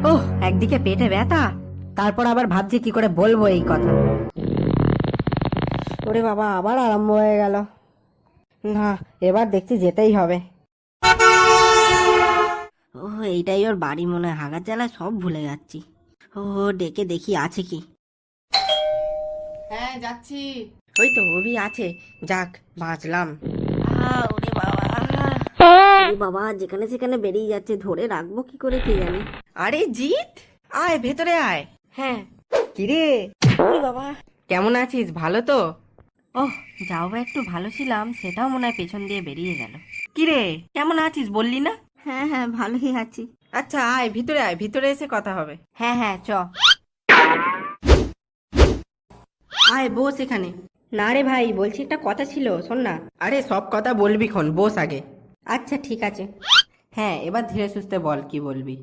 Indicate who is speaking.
Speaker 1: ওহ, একদিকে পেটে ব্যথা, তারপর আবার ভাবছি কি করে বলবো এই কথা। ওরে বাবা, আবার আরম্ভ হয়ে গেল। না, এবার দেখছি যেতেই হবে। ও, এইটাই ওর বাড়ি মনে হয়। হাগার জ্বালায় সব ভুলে যাচ্ছি। ও, ডেকে দেখি আছে কি।
Speaker 2: হ্যাঁ, যাচ্ছি।
Speaker 1: ওই তো অভি আছে, যাক বাঁচলাম। ওরে বাবা, ওরে বাবা, যেখানে সেখানে বেরিয়ে যাচ্ছে, ধরে রাখবো কি করে কে জানে।
Speaker 2: আরে জিৎ, আয় ভেতরে আয়।
Speaker 1: হ্যাঁ।
Speaker 2: কিরে,
Speaker 1: ওরে বাবা,
Speaker 2: কেমন আছিস? ভালো তো?
Speaker 1: ওহ, যাও বা একটু ভালো ছিলাম, সেটাও মনে হয় পেছন দিয়ে বেরিয়ে গেল।
Speaker 2: কিরে, কেমন আছিস বললি না?
Speaker 1: হ্যাঁ হ্যাঁ, ভালোই আছি।
Speaker 2: আচ্ছা আয় ভিতরে আয়, ভিতরে এসে কথা হবে।
Speaker 1: হ্যাঁ হ্যাঁ, চ।
Speaker 2: আয় বস এখানে।
Speaker 1: না রে ভাই, বলছি একটা কথা ছিল, শোন না।
Speaker 2: আরে সব কথা বলবি খন, বস আগে।
Speaker 1: আচ্ছা ঠিক আছে।
Speaker 2: হ্যাঁ, এবার ধীরে সুস্থে বল কি বলবি।